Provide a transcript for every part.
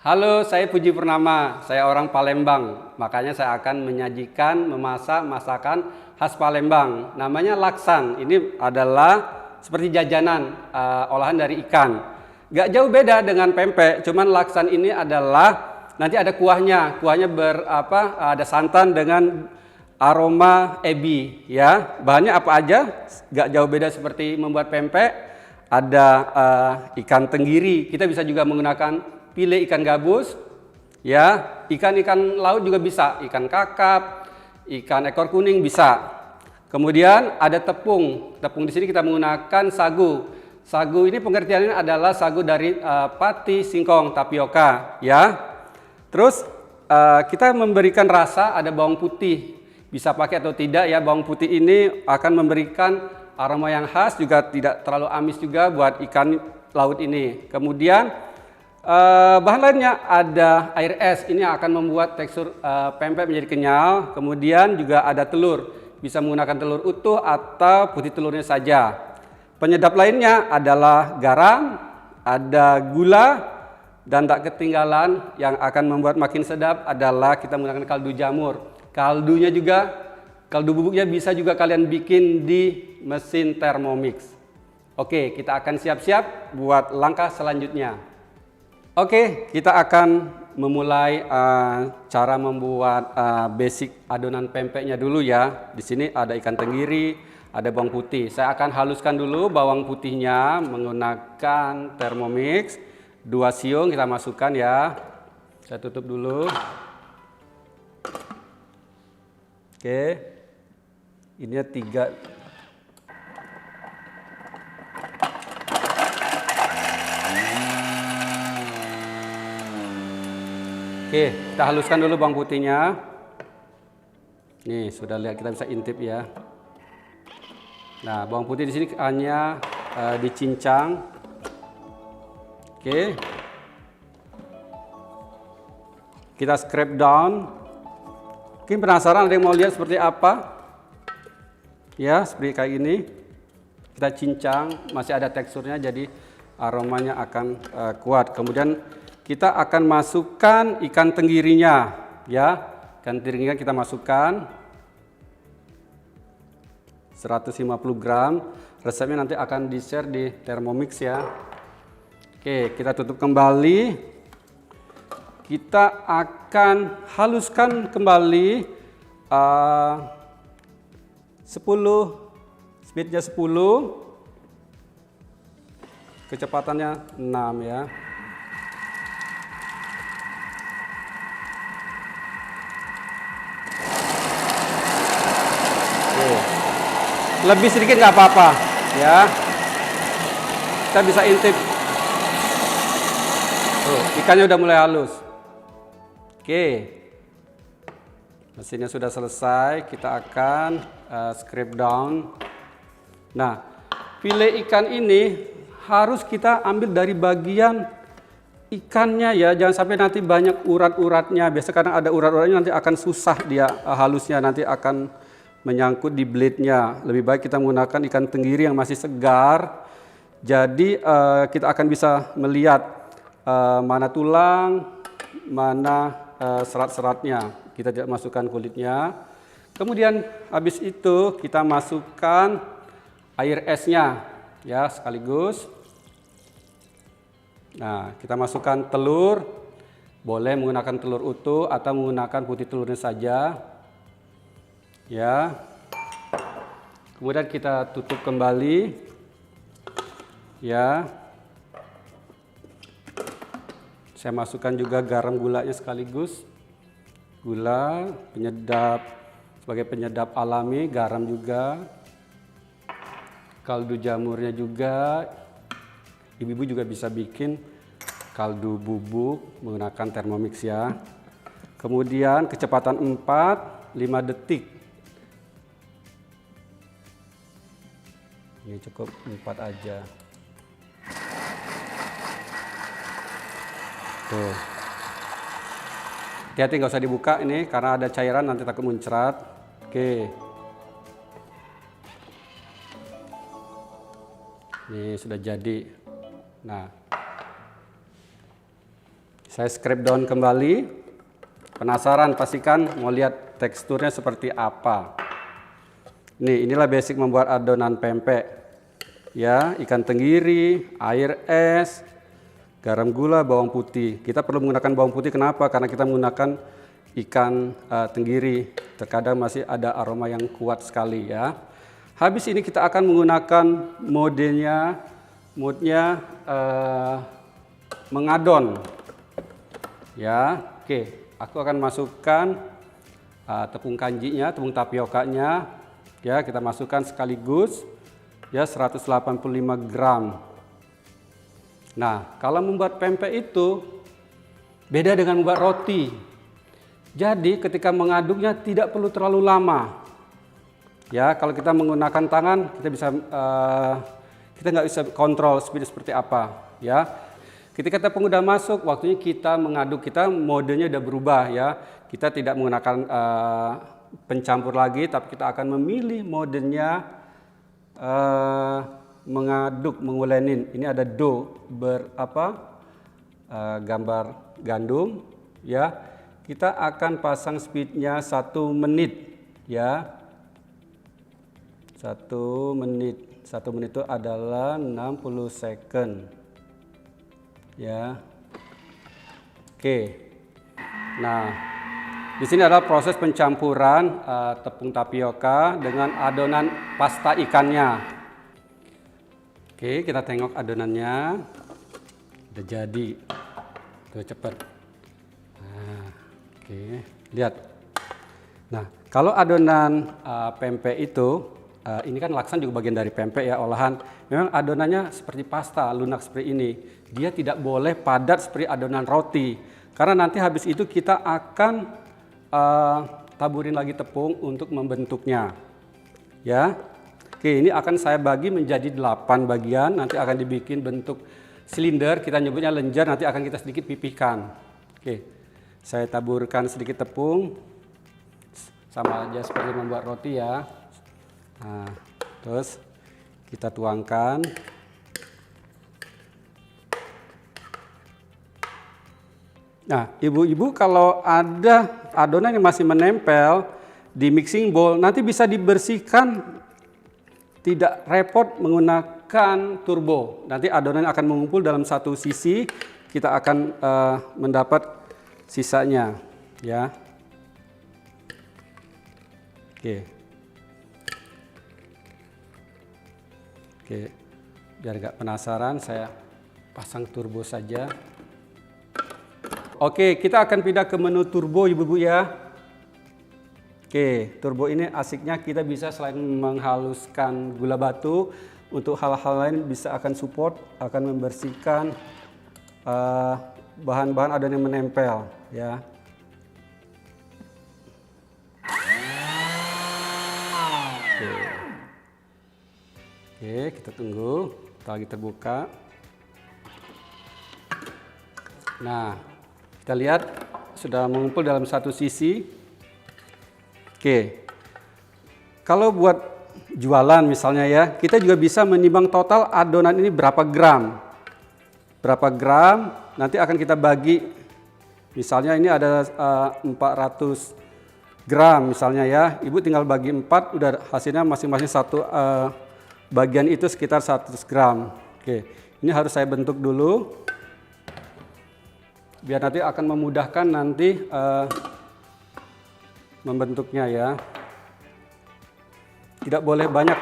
Halo, saya Puji Purnama. Saya orang Palembang. Makanya saya akan menyajikan memasak masakan khas Palembang. Namanya laksan. Ini adalah seperti jajanan olahan dari ikan. Gak jauh beda dengan pempek. Cuman laksan ini adalah nanti ada kuahnya. Kuahnya ada santan dengan aroma ebi. Ya, bahannya apa aja? Gak jauh beda seperti membuat pempek. Ada ikan tenggiri. Kita bisa juga menggunakan pilih ikan gabus, ya, ikan-ikan laut juga bisa, ikan kakap, ikan ekor kuning bisa. Kemudian ada tepung. Tepung di sini kita menggunakan sagu. Sagu ini pengertiannya adalah sagu dari pati, singkong, tapioka, ya. Terus kita memberikan rasa, ada bawang putih. Bisa pakai atau tidak ya, bawang putih ini akan memberikan aroma yang khas, juga tidak terlalu amis juga buat ikan laut ini. Kemudian bahan lainnya ada air es, ini akan membuat tekstur pempek menjadi kenyal. Kemudian juga ada telur, bisa menggunakan telur utuh atau putih telurnya saja. Penyedap lainnya adalah garam, ada gula, dan tak ketinggalan yang akan membuat makin sedap adalah kita menggunakan kaldu jamur. Kaldunya juga, kaldu bubuknya bisa juga kalian bikin di mesin Thermomix. Oke, kita akan siap-siap buat langkah selanjutnya. Oke, kita akan memulai cara membuat basic adonan pempeknya dulu ya. Di sini ada ikan tenggiri, ada bawang putih. Saya akan haluskan dulu bawang putihnya menggunakan Thermomix. 2 siung kita masukkan ya. Saya tutup dulu. Oke, ini 3. Oke, kita haluskan dulu bawang putihnya. Nih, sudah lihat, kita bisa intip ya. Nah, bawang putih di sini hanya dicincang. Oke. Kita scrape down. Mungkin penasaran ada yang mau lihat seperti apa? Ya, seperti kayak ini. Kita cincang, masih ada teksturnya jadi aromanya akan kuat. Kemudian kita akan masukkan ikan tenggirinya, ya. Ikan tenggirinya kita masukkan 150 gram. Resepnya nanti akan di-share di Thermomix ya. Oke, kita tutup kembali. Kita akan haluskan kembali 10, speednya 10, kecepatannya 6 ya. Lebih sedikit nggak apa-apa ya, kita bisa intip. Ikannya udah mulai halus. Oke, mesinnya sudah selesai, kita akan scrape down. Nah, file ikan ini harus kita ambil dari bagian ikannya ya, jangan sampai nanti banyak urat-uratnya. Biasa kadang ada urat-uratnya, nanti akan susah dia halusnya, nanti akan menyangkut di blade-nya. Lebih baik kita menggunakan ikan tenggiri yang masih segar. Jadi kita akan bisa melihat mana tulang, mana serat-seratnya. Kita tidak masukkan kulitnya. Kemudian habis itu kita masukkan air esnya ya sekaligus. Nah, kita masukkan telur. Boleh menggunakan telur utuh atau menggunakan putih telurnya saja. Ya, kemudian kita tutup kembali, ya. Saya masukkan juga garam gulanya sekaligus, gula penyedap sebagai penyedap alami, garam juga, kaldu jamurnya juga. Ibu-ibu juga bisa bikin kaldu bubuk menggunakan Thermomix ya. Kemudian kecepatan 4-5 detik. Ini cukup 4 aja. Tuh. Hati-hati nggak usah dibuka ini karena ada cairan nanti takut muncrat. Oke. Ini sudah jadi. Nah, Saya scrape down kembali. Penasaran pastikan mau lihat teksturnya seperti apa. Inilah basic membuat adonan pempek. Ya, ikan tenggiri, air es, garam, gula, bawang putih. Kita perlu menggunakan bawang putih kenapa? Karena kita menggunakan ikan tenggiri. Terkadang masih ada aroma yang kuat sekali ya. Habis ini kita akan menggunakan modenya mengadon. Ya, oke. Aku akan masukkan tepung kanjinya, tepung tapiokanya. Ya, kita masukkan sekaligus. Ya, 185 gram. Nah, kalau membuat pempek itu beda dengan membuat roti. Jadi, ketika mengaduknya tidak perlu terlalu lama. Ya, kalau kita menggunakan tangan, kita nggak bisa kontrol speed seperti apa. Ya. Ketika tepung udah masuk, waktunya kita mengaduk, modenya udah berubah ya. Kita tidak menggunakan pencampur lagi, tapi kita akan memilih modenya mengaduk, mengulenin. Ini ada dough gambar gandum ya. Kita akan pasang speednya 1 menit ya. 1 menit. 1 menit itu adalah 60 second. Ya. Oke. Nah, di sini adalah proses pencampuran tepung tapioka dengan adonan pasta ikannya. Oke, kita tengok adonannya. Udah jadi. Tuh cepet. Nah, oke, lihat. Nah, kalau adonan pempek itu, ini kan laksan juga bagian dari pempek ya, olahan. Memang adonannya seperti pasta, lunak seperti ini. Dia tidak boleh padat seperti adonan roti. Karena nanti habis itu kita akan taburin lagi tepung untuk membentuknya. Ya. Oke, ini akan saya bagi menjadi 8 bagian. Nanti akan dibikin bentuk silinder, kita nyebutnya lenjer, nanti akan kita sedikit pipihkan. Oke. Saya taburkan sedikit tepung. Sama aja seperti membuat roti ya. Nah, terus kita tuangkan. Nah, ibu-ibu kalau ada adonan yang masih menempel di mixing bowl, nanti bisa dibersihkan, tidak repot menggunakan turbo. Nanti adonan akan mengumpul dalam satu sisi, kita akan mendapat sisanya, ya. Oke. Oke, biar nggak penasaran, saya pasang turbo saja. Oke, kita akan pindah ke menu turbo ibu-ibu ya. Oke, turbo ini asiknya kita bisa selain menghaluskan gula batu, untuk hal-hal lain bisa akan support, akan membersihkan bahan-bahan adonan yang menempel ya. Oke, kita tunggu, kita lagi terbuka. Nah, kita lihat sudah mengumpul dalam satu sisi. Oke, kalau buat jualan misalnya ya, kita juga bisa menimbang total adonan ini berapa gram. Berapa gram, nanti akan kita bagi. Misalnya ini ada 400 gram misalnya ya, ibu tinggal bagi 4, udah hasilnya masing-masing satu bagian itu sekitar 100 gram. Oke, ini harus saya bentuk dulu. Biar nanti akan memudahkan nanti membentuknya ya. Tidak boleh banyak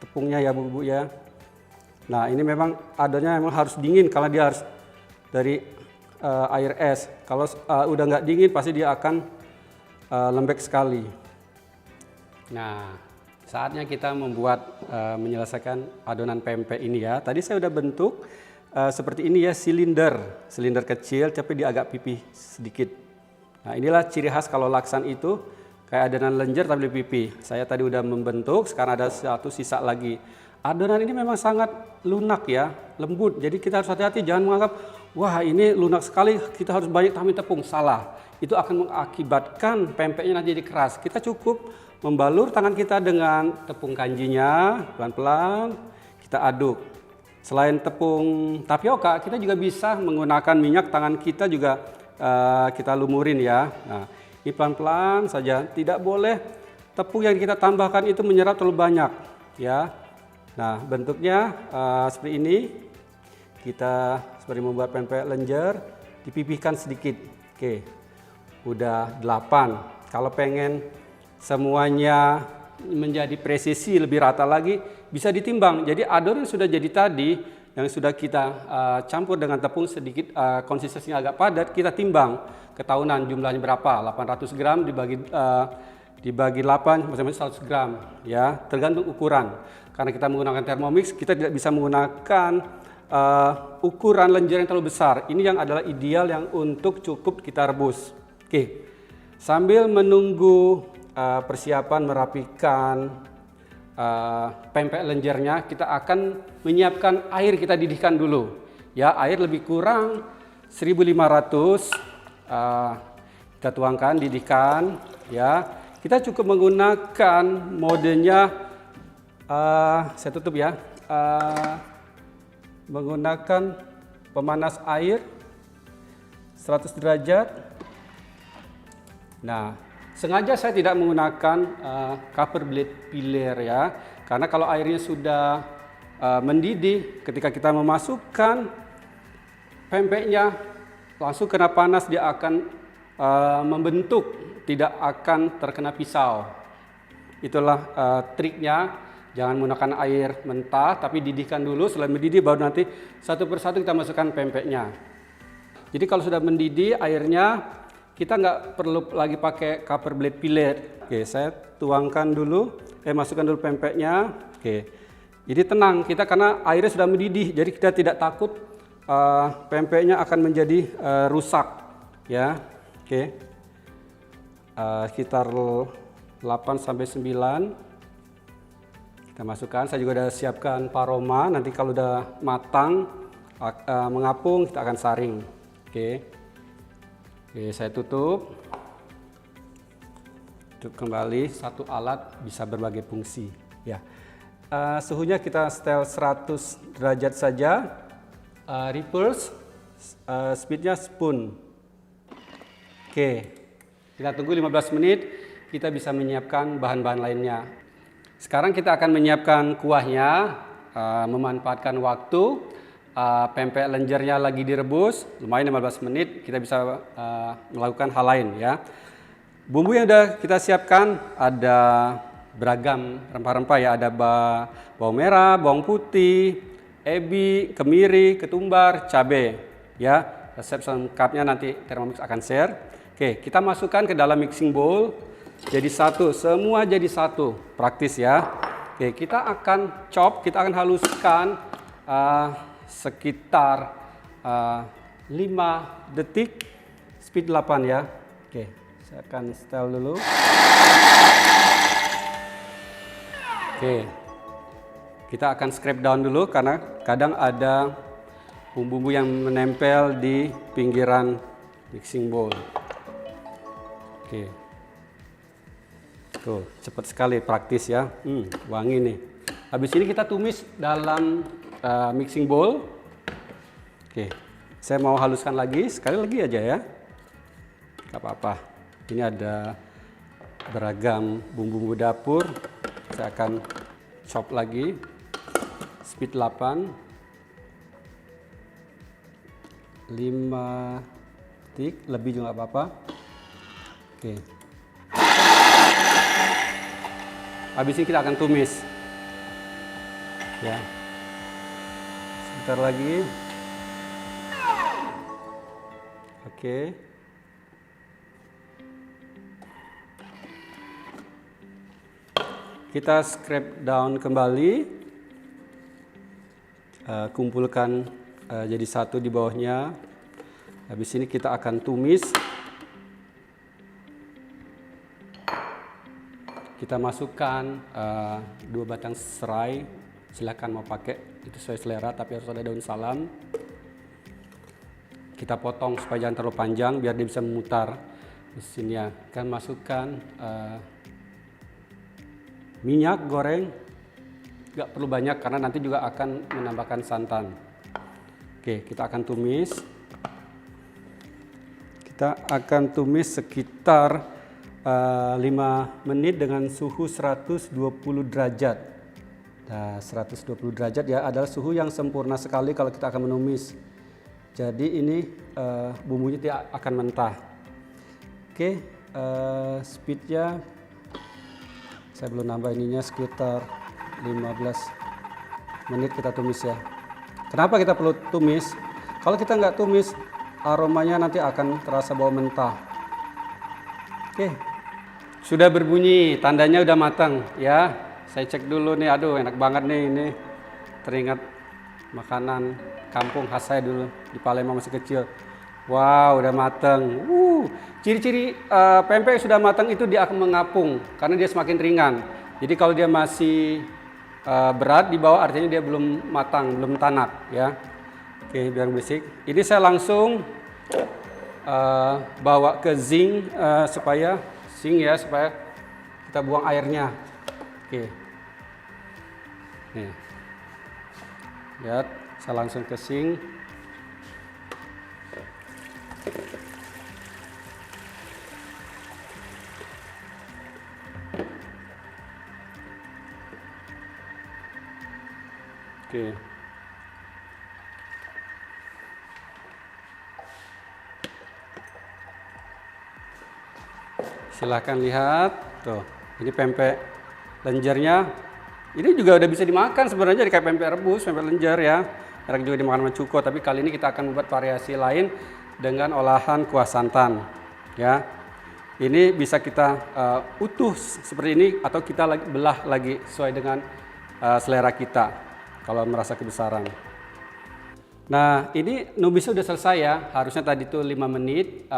tepungnya ya bu ya. Nah ini memang adonannya memang harus dingin karena dia harus dari air es. Kalau udah nggak dingin pasti dia akan lembek sekali. Nah, saatnya kita membuat menyelesaikan adonan pempek ini ya. Tadi saya udah bentuk seperti ini ya, silinder kecil tapi dia agak pipih sedikit. Nah inilah ciri khas kalau laksan itu kayak adonan lenjer tapi lebih pipih. Saya tadi udah membentuk, sekarang ada satu sisa lagi. Adonan ini memang sangat lunak ya, lembut. Jadi kita harus hati-hati, jangan menganggap wah ini lunak sekali, kita harus banyak tambahin tepung. Salah, itu akan mengakibatkan pempeknya nanti jadi keras. Kita cukup membalur tangan kita dengan tepung kanjinya, pelan-pelan kita aduk. Selain tepung tapioka, kita juga bisa menggunakan minyak tangan kita juga kita lumurin ya. Nah, ini pelan-pelan saja, tidak boleh tepung yang kita tambahkan itu menyerap terlalu banyak ya. Nah, bentuknya seperti ini. Kita seperti membuat pempek lenjer, dipipihkan sedikit. Oke, udah 8. Kalau pengen semuanya menjadi presisi lebih rata lagi, bisa ditimbang. Jadi adonan yang sudah jadi tadi, yang sudah kita campur dengan tepung sedikit konsistensinya agak padat, kita timbang ketahuan jumlahnya berapa. 800 gram dibagi 8, macam-macam 100 gram ya, tergantung ukuran. Karena kita menggunakan Thermomix, kita tidak bisa menggunakan ukuran lenjer yang terlalu besar. Ini yang adalah ideal yang untuk cukup kita rebus. Oke, sambil menunggu persiapan merapikan pempek lenjernya, kita akan menyiapkan air, kita didihkan dulu. Ya, air lebih kurang 1500 kita tuangkan, didihkan. Ya, kita cukup menggunakan modenya. Saya tutup ya. Menggunakan pemanas air 100 derajat. Nah, sengaja saya tidak menggunakan copper blade peeler ya, karena kalau airnya sudah mendidih, ketika kita memasukkan pempeknya langsung kena panas, dia akan membentuk, tidak akan terkena pisau. Itulah triknya. Jangan menggunakan air mentah, tapi didihkan dulu. Setelah mendidih baru nanti satu persatu kita masukkan pempeknya. Jadi kalau sudah mendidih airnya, kita nggak perlu lagi pakai copper blade peeler. Oke, saya tuangkan dulu, masukkan dulu pempeknya. Oke, jadi tenang kita karena airnya sudah mendidih, jadi kita tidak takut pempeknya akan menjadi rusak. Ya, oke, sekitar 8-9. Kita masukkan, saya juga sudah siapkan paroma, nanti kalau udah matang, mengapung, kita akan saring. Oke, saya tutup. Tutup kembali, satu alat bisa berbagai fungsi. Ya, suhunya kita setel 100 derajat saja, reverse, speednya spoon. Oke, kita tunggu 15 menit, kita bisa menyiapkan bahan-bahan lainnya. Sekarang kita akan menyiapkan kuahnya, memanfaatkan waktu, pempek lenjernya lagi direbus, lumayan 15 menit, kita bisa melakukan hal lain ya. Bumbu yang sudah kita siapkan ada beragam rempah-rempah ya, ada bawang merah, bawang putih, ebi, kemiri, ketumbar, cabai ya. Resep selengkapnya nanti Thermomix akan share. Oke, kita masukkan ke dalam mixing bowl. Jadi satu, semua jadi satu, praktis ya. Oke, kita akan chop, kita akan haluskan sekitar 5 detik, speed 8 ya. Oke, saya akan setel dulu. Oke, kita akan scrape down dulu karena kadang ada bumbu-bumbu yang menempel di pinggiran mixing bowl. Oke. Tuh, cepat sekali, praktis ya. Wangi nih. Habis ini kita tumis dalam mixing bowl. Oke, saya mau haluskan lagi, sekali lagi aja ya. Gak apa-apa. Ini ada beragam bumbu-bumbu dapur. Saya akan chop lagi. Speed 8. 5 detik, lebih juga gak apa-apa. Oke. Habis ini kita akan tumis. Ya. Sebentar lagi. Oke. Kita scrape down kembali. Kumpulkan jadi satu di bawahnya. Habis ini kita akan tumis. Kita masukkan 2 batang serai, silakan mau pakai, itu sesuai selera, tapi harus ada daun salam. Kita potong supaya jangan terlalu panjang, biar dia bisa memutar mesinnya. Kan masukkan minyak goreng nggak perlu banyak karena nanti juga akan menambahkan santan. Oke, kita akan tumis. Kita akan tumis sekitar 5 menit dengan suhu 120 derajat. Nah, 120 derajat ya adalah suhu yang sempurna sekali kalau kita akan menumis. Jadi ini bumbunya tidak akan mentah. Oke, speednya saya belum nambah ininya, sekitar 15 menit kita tumis ya. Kenapa kita perlu tumis? Kalau kita nggak tumis, aromanya nanti akan terasa bau mentah. Oke, sudah berbunyi, tandanya udah matang ya. Saya cek dulu nih, aduh enak banget nih ini. Teringat makanan kampung khas saya dulu di Palembang masih kecil. Wow, udah matang. Ciri-ciri pempek sudah matang itu dia akan mengapung karena dia semakin ringan. Jadi kalau dia masih berat di bawah artinya dia belum matang, belum tanak ya. Oke, biar berisik. Ini saya langsung bawa ke zinc supaya kita buang airnya. Oke. Nih. Lihat, saya langsung ke zinc. Oke. Silahkan lihat, tuh, ini pempek lenjernya. Ini juga udah bisa dimakan sebenarnya, kayak pempek rebus, pempek lenjer ya. Enak juga dimakan sama cuko, tapi kali ini kita akan membuat variasi lain dengan olahan kuah santan, ya. Ini bisa kita utuh seperti ini atau kita belah lagi sesuai dengan selera kita. Kalau merasa kebesaran. Nah, ini numisnya udah selesai ya. Harusnya tadi itu 5 menit.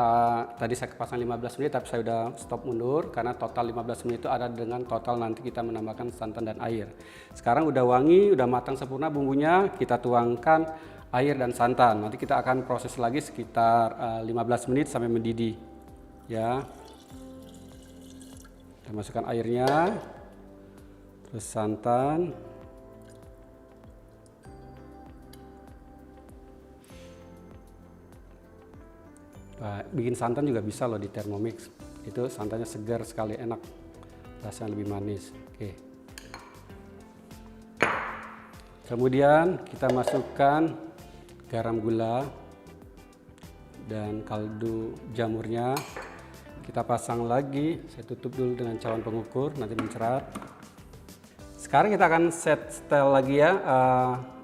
Tadi saya pasang 15 menit, tapi saya udah stop mundur karena total 15 menit itu ada dengan total nanti kita menambahkan santan dan air. Sekarang udah wangi, udah matang sempurna bumbunya. Kita tuangkan air dan santan. Nanti kita akan proses lagi sekitar 15 menit sampai mendidih. Ya. Kita masukkan airnya. Terus santan. Bikin santan juga bisa loh di Thermomix. Itu santannya segar sekali, enak, rasanya lebih manis. Oke. Kemudian kita masukkan garam, gula dan kaldu jamurnya. Kita pasang lagi. Saya tutup dulu dengan cawan pengukur, nanti mencerat. Sekarang kita akan set setel lagi ya.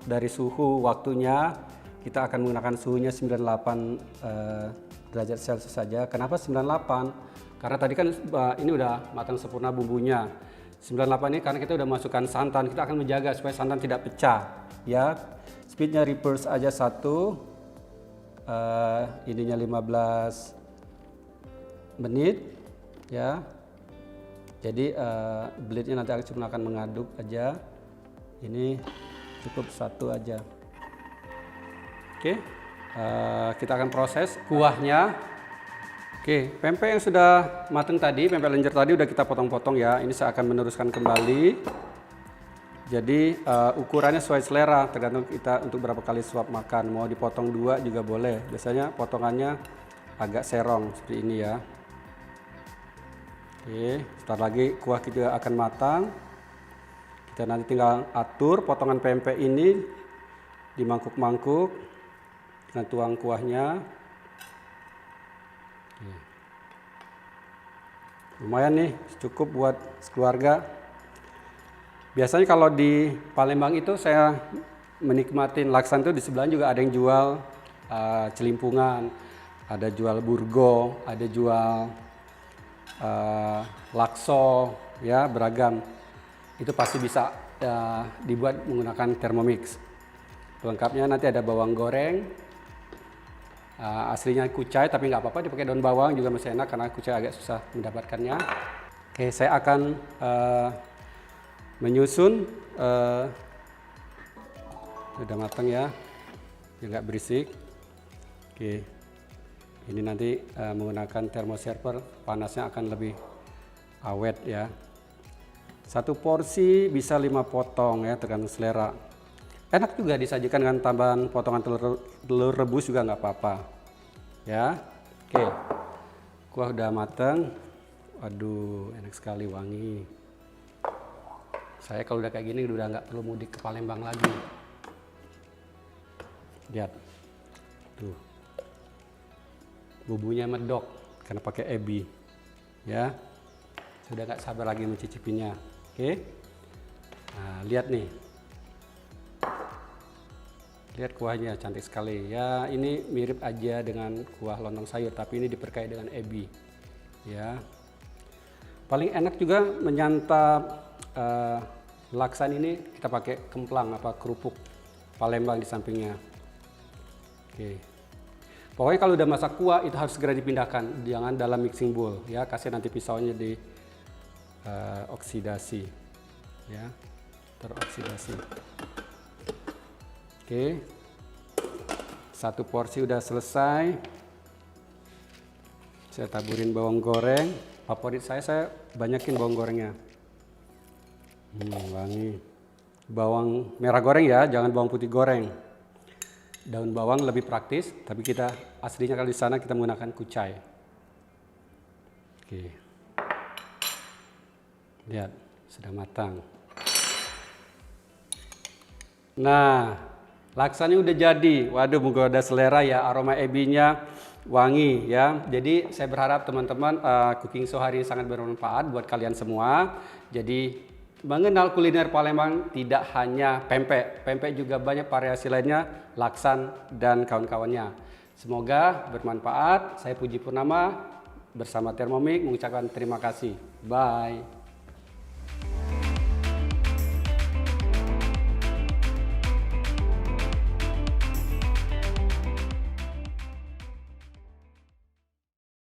Dari suhu waktunya kita akan menggunakan suhunya 98 derajat Celcius saja. Kenapa 98? Karena tadi kan ini udah matang sempurna bumbunya. 98 ini karena kita udah masukkan santan, kita akan menjaga supaya santan tidak pecah. Ya, speednya reverse aja 1. Ininya 15 menit. Ya. Jadi bleednya nanti cuma akan mengaduk aja. Ini cukup 1 aja. Oke. Kita akan proses kuahnya. Oke, pempek yang sudah matang tadi, pempek lenjer tadi udah kita potong-potong ya. Ini saya akan meneruskan kembali. Jadi ukurannya sesuai selera, tergantung kita untuk berapa kali suap makan. Mau dipotong 2 juga boleh. Biasanya potongannya agak serong seperti ini ya. Oke, sebentar lagi kuah kita akan matang. Kita nanti tinggal atur potongan pempek ini di mangkuk-mangkuk. Dengan tuang kuahnya. Lumayan nih, cukup buat sekeluarga. Biasanya kalau di Palembang itu saya menikmatin laksan itu di sebelahnya juga ada yang jual celimpungan, ada jual burgo, ada jual lakso, ya beragam. Itu pasti bisa dibuat menggunakan Thermomix. Pelengkapnya nanti ada bawang goreng. Aslinya kucai tapi nggak apa-apa dipakai daun bawang juga masih enak karena kucai agak susah mendapatkannya. Oke, saya akan menyusun. Udah matang ya, biar nggak berisik. Oke, ini nanti menggunakan thermoserver, panasnya akan lebih awet ya. Satu porsi bisa 5 potong ya, tergantung selera. Enak juga disajikan dengan tambahan potongan telur rebus juga nggak apa-apa. Ya, oke. Kuah udah mateng. Waduh, enak sekali, wangi. Saya kalau udah kayak gini udah nggak perlu mudik ke Palembang lagi. Lihat, tuh, bumbunya medok karena pakai ebi. Ya, sudah nggak sabar lagi mencicipinya. Oke, nah lihat nih, lihat kuahnya cantik sekali. Ya, ini mirip aja dengan kuah lontong sayur, tapi ini diperkaya dengan ebi. Ya, paling enak juga menyantap laksan ini kita pakai kemplang apa kerupuk Palembang di sampingnya. Oke. Pokoknya kalau udah masak kuah itu harus segera dipindahkan, jangan dalam mixing bowl ya, kasih nanti pisaunya di oksidasi ya, teroksidasi. Oke, satu porsi udah selesai. Saya taburin bawang goreng. Favorit saya banyakin bawang gorengnya. Wangi. Bawang merah goreng ya, jangan bawang putih goreng. Daun bawang lebih praktis, tapi kita aslinya kalau di sana kita menggunakan kucai. Oke. Lihat, sudah matang. Nah, laksananya udah jadi. Waduh, menggoda selera ya, aroma ebinya wangi ya. Jadi saya berharap teman-teman Cooking Show hari ini sangat bermanfaat buat kalian semua. Jadi mengenal kuliner Palembang tidak hanya pempek. Pempek juga banyak variasi lainnya, laksan dan kawan-kawannya. Semoga bermanfaat. Saya Puji Purnama bersama Thermomix mengucapkan terima kasih. Bye.